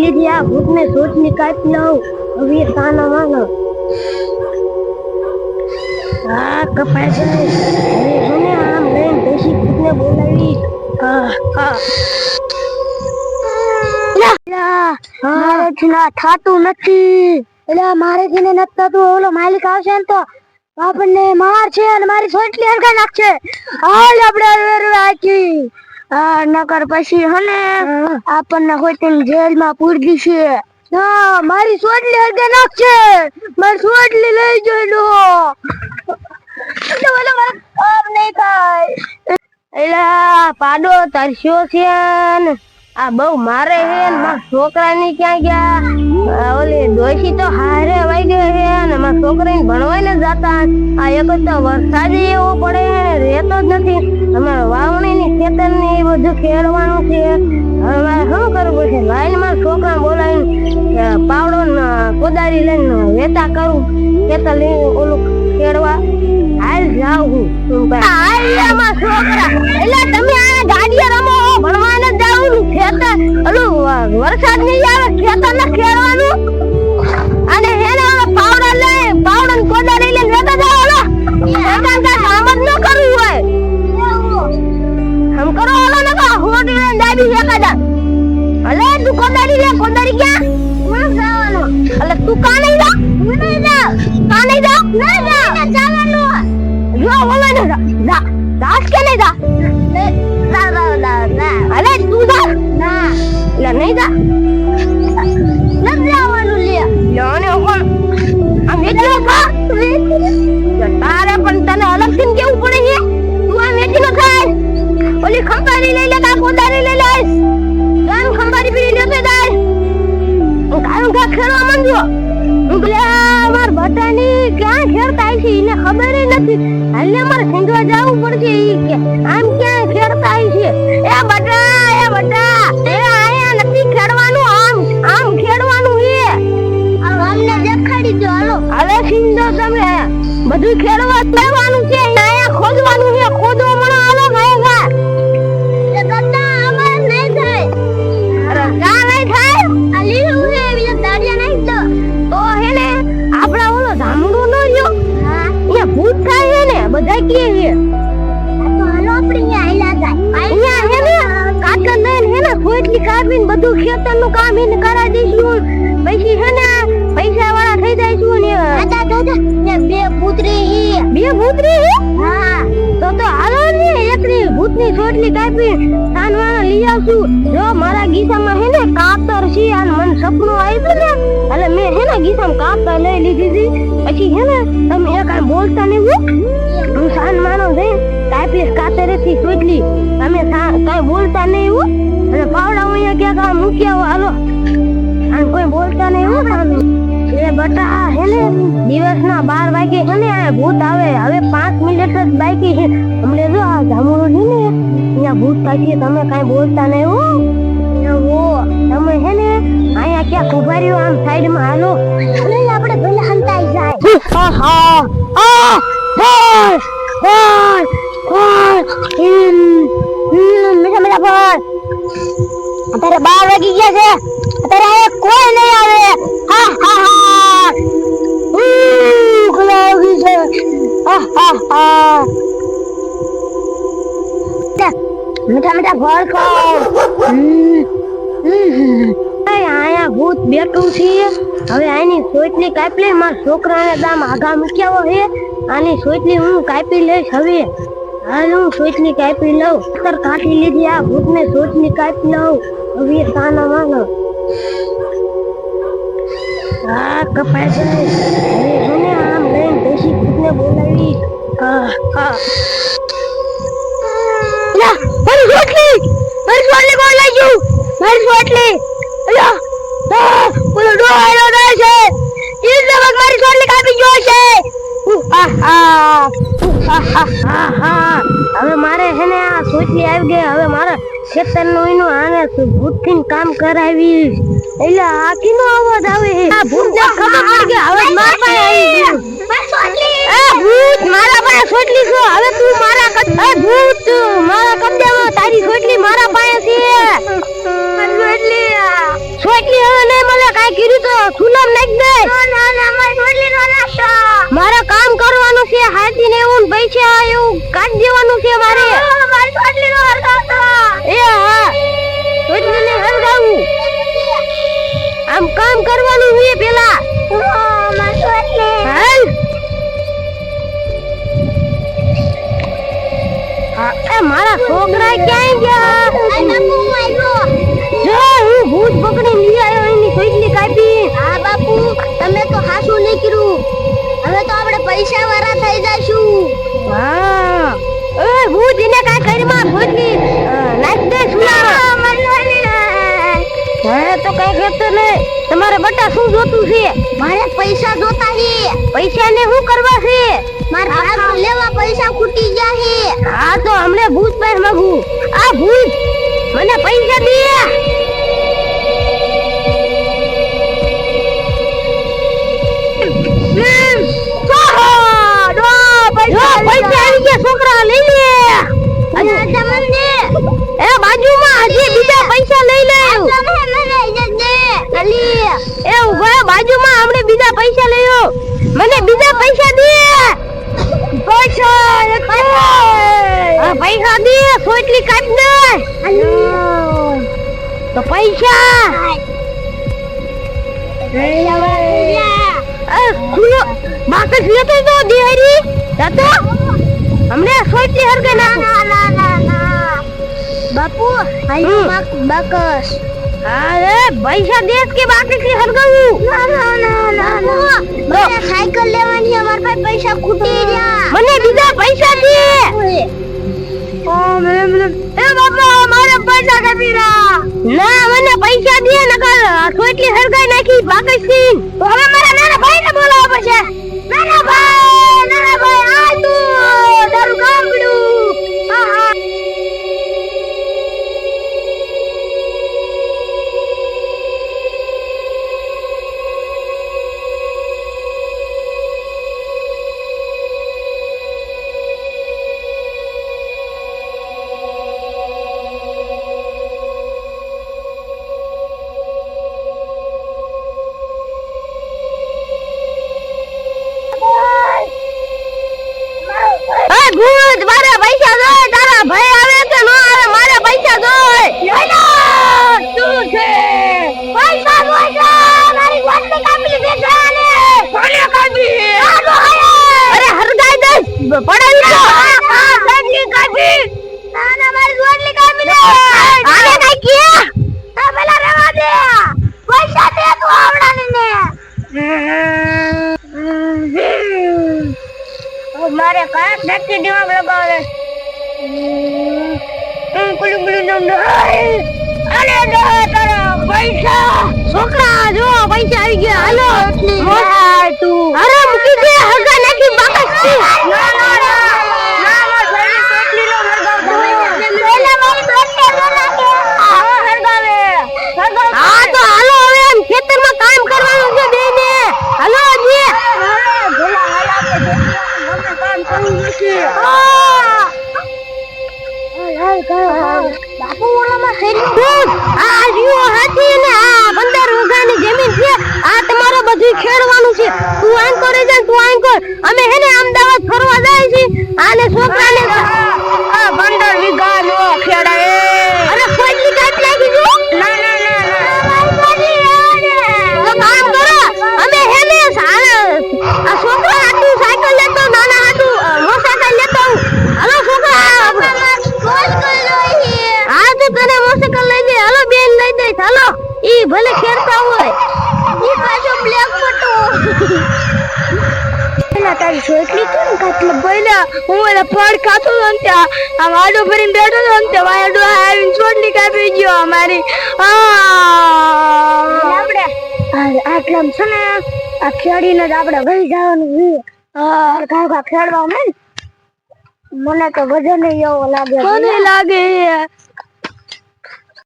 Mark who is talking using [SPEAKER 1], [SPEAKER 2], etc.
[SPEAKER 1] લીધી આ ભૂતને સોચની કાપી લઉં હવે તાના માનો આ કપાય છે હવે આમ લઈને દેશી ભૂતને બોલાવી મારેથી ના થાતું નથી એટલે મારેથી ને નથી થતું ઓલો માલિક આવશે ને તો આપણને માર છે અને મારી સોટલી હરગા નાખશે હાલ આપણે આખી નકર પછી હને આપણને હોઈ જેલમાં પૂરી દીશે ના મારી સોટલી હરગા નાખશે મારી સોટલી લઈ જજો નહીં થાય એલા પાડો તરસ્યો છે ને આ બહુ મારે હે ને મારા છોકરાની ક્યાં ગયા ઓલી ડોશી તો હારે વાઈ ગઈ હે ને મારા છોકરાને ભણવાય ને જાતા આ એક તો વરસાદ એવો પડે રહેતો જ નથી અમારે વાવણી ની ખેતર ને એ બધું ખેડવાનું છે હવે મારે શું કરવું છે લાઈન મારા છોકરા બોલાવીને પાવડો ને કોદાળી લઈને વેતા કરું ખેતર લઈને ઓલું ખેડવા હાલ જાઉં હું મારા છોકરા એટલે તમે આ ગાડીએ રમો ભણવાને જાઉં ખેતર ઓલું વરસાદ નહીં આવે ખેતર ને ખેડવાનું અને હેને પાવડા લઈ પાવડા ને કોદાળી લઈને વેતા જાવ ઓલો એકાંત કામ જ ન કરવું હોય હમ કરો ઓલો ને કા હોડી ને દાદી એકા જા અલે તું કોદાળી લે કોદાળી ક્યાં હું જવાનો અલે તું કા નહીં જા હું નહીં જા કા નહીં જા ના જવાનું જો ઓલો ને જા દાસ કે નહીં જા ના અલે તું જા ના લે નહીં જા ન જવાનું લે લોને કોણ આ મેચનો ખા તારે પણ તને અલગ થી કેવું પડે છે તું આ મેચનો ખાય ઓલી ખંભારી લઈ લે કા કોદારી લઈ લે કામ ખંભારી પી લેતે જાય હું કામ કા ખેરવા માંડ્યો હું કે માર બટાની ક્યાં ખેરતા છે એને ખબર નથી હાલે મારે સિંગવા જાવું પડશે ઈ કે આમ ક્યાં ખેરતા છે એ બટા એ આયા નથી ખેડવાનું આમ ખેડવાનું છે અમને દેખાડી દો હાલો હવે સિંગો તમે બધું ખેડવા લેવાનું છે આયા ખોદવાનું છે ખોદવા મને હાલો ગાયગા એ ગટ્ટા અમાર નહીં થાય અરે કા નહીં થાય આ લીલું છે એટલે દાડિયા નહીં તો હેને આપડા ઓલો ધામડો નો રહ્યો હા એ ભૂત થાય ને બધા કે છે આ તો હાલો આપણે અહીંયા હાલ્યા જાય અહીંયા હેને કાકા ને હેને ખોટલી કાપીને બધું ખેતરનું કામ એને કરાવી દઈશું પછી હેને પૈસા વાળા થઈ જઈશું ને દાદા ને બે ભૂતરી હા તો હાલો ને એકની ભૂતની છોટલી કાપી સાનવાળા લઈ આવશું જો મારા ગીસામાં હે ને કાતર છે અને મને સપનું આવ્યું ને એટલે મેં હે ને ગીસામાં કાતર લઈ લીધી હતી પછી હે ને તમે એક કાંઈ બોલતા નહીં હું સાનમાનો જઈ કાપી કાતરેથી છોટલી તમે કાંઈ બોલતા નહીં હું અને પાવડા અહીંયા ક્યાંક મૂકી આવો હાલો અને કોઈ બોલતા નહીં હું સામે એ બટા હે ને દિવસના 12 વાગે હે ને આ ભૂત આવે હવે 5 મિનિટ જ બાકી છે અમને જો આ જામુરો છે ને અહીંયા ભૂત થાય તમે કાંઈ બોલતા નહીં હો તમે હે ને અહીંયા ક્યાં ઉભા રહ્યો આમ સાઈડમાં હાલો નહીં આપણે ભલે હંતાઈ જાય મીઠા પર અત્યારે 12 વાગી ગયા છે અત્યારે આ કોઈ નહીં આવે હા હા હા ગુલાબી છે હા હા હા મીઠા ફળ ખાઓ આયા ભૂત બેઠું છે હવે આની સોટલી કાપી લે મારા છોકરાને દામ આગા મૂક્યા હે આની સોટલી હું કાપી લઈશ હવે હાલ હું સોટલી કાપી લઉં કાઢી લીધી આ ભૂતને સોટલી કાપી લઉં હવે તાના માનો આ કપાય છે હવે આમ લઈને દેશી ભૂતને બોલાવી મારી સોટલી કોણ લઈ ગયું મારી સોટલી બોલો ડો આયો રહે છે ઈ લગભગ મારી સોટલી કાપી ગયો છે હવે મારે હે ને આ સોટલી આવી ગઈ હવે મારા ખેતરનું એનું આને ભૂતથી કામ કરાવી એટલે આ કીનો અવાજ આવે આ ભૂતને ખબર પડી ગઈ હવે મારા પાસે આવી ગયું ભૂત મારા પાસે સોટલી છો હવે તું મારા ભૂત મારા કબજામાં તારી સોટલી મારા પાસે છે સોટલી હવે કાઈ કર્યું તો સુનામ નાખ દે. ના ના મારી રોટલી નો નાખો. મારે કામ કરવાનું છે હાથી ને એવું પૈસા એવું કાઢી દેવાનું છે મારે. મારી રોટલી નો હરગાવતો. એ હા રોટલી ને હરગાવું. આમ કામ કરવાનું છે પેલા. મારી રોટલી. હાલ. એ મારા છોકરા ક્યાં ગયા? જો હું ભૂત પકડી લઈ આવ્યો એની સોટલી કાપી. હા બાપુ તમે તો હાસું નહીં કર્યું. હવે તો આપણે પૈસા વાળા થઈ જાશું. હા એ ભૂત એને કાઈ કરી માં સોટલી નાખ દે સુનામાં. હા તો કઈ કહેતો નહીં. તમારે બટા શું જોતું છે? મારે પૈસા જોતા છે. પૈસા ને શું કરવા છે? માર ભાગ લેવા પૈસા ખૂટી ગયા છે. હા તો હમણે ભૂત પાસે માંગુ. આ ભૂત મને પૈસા દે. પૈસા આવી ગયા છોકરા લઈ લે. એ બાજુમાં હજી બીજા પૈસા લઈ લે. એ ઉભા બાજુમાં હમણે બીજા પૈસા લઈ મને બીજા પૈસા દે. પૈસા દે સોટલી કાઢ દે. તો પૈસા ખુલો બાકસ લેતો તો દિહારી જતો હમણે સોટલી હરગે ના. બાપુ આયો બાકસ. અરે પૈસા દેશ કે બાકી થી હરગાવું. ના મને સાયકલ લેવાની અમાર પાસે પૈસા ખૂટી ગયા. મને બીજા પૈસા દે. એ બાપા મારે પૈસા કાપી ના. ના મને પૈસા દે નકર સોટલી હરગાઈ નાખી બાકી થી. તો હવે મારા નાના ભાઈને બોલાવવા પડશે. નાના ભાઈ આ તું તારું ગામડું. હા ભૂત મારા પૈસા જોય. તારા ભાઈ આવે કે ન આવે મારા પૈસા જોય. શું છે? પૈસા જોય. મારી ગોટલી કાપી બેઠાને. કોને કાપી? અરે હરગાઈ દે પડાવી દો. ગોટલી કાપી. ના મારી ગોટલી કાપી દે. આને કઈ કે? આ પેલા રહેવા દે. પૈસા દે તું આવડાને ને. મારે કાક ફેક્ટરી દિમાગ લગાવે. કુલુ કુલુ નંદ અરે તારા પૈસા. છોકરા જો પૈસા આવી ગયા. હાલો તું અરે મૂકી દે હરગા નાખી બાકસ થી. ના મારી સોટલી નો હરગાવ. પેલા મારી સોટલી નો નાખે. હરગાવે. હા તો હાલો હવે એમ ખેતરમાં કામ કરવાનું છે બેને. હાલો જી. ભોલા હાલા કે કામ કરવું નથી. બાપુ ઓલામાં ખેડ્યું. આ જીવો હાથી ને આ 15 વીઘાની જમીન છે. આ તમારો બધું ખેડવાનું છે. તું આમ કરે છે તું આમ કર. અમે હે ને અમદાવાદ ફરવા જાય છે. આને છોકરાને આ 15 વીઘા નો ખેડાય. અરે સોટલી કાઢી નાખી જો. ના તો કામ કરો. અમે હે ને આ છોકરા હાટુ સાયકલ લેતો નાના હાટુ મોટરસાયકલ લેતો. હાલો છોકરા હા તો તને મોટરસાયકલ લઈ દે. હાલો બેન લઈ દે. હાલો ઈ ભલે ખેડતા હોય. ઈ પાછો બ્લેક ફોટો. પેલા તારી સોટલી કેમ કાટલે બોલ્યા? હું ઓલા પડ ખાતો તો ને ત્યાં આમ આડો ભરીને બેઠો તો ને ત્યાં વાયડો આવીને સોટલી કાપી ગયો અમારી. આપણે આટલામ છે ને આ ખેડીને જ આપણે વહી જવાનું છે. કાકા ખેડવા મને તો વજન એવો લાગે. મને લાગે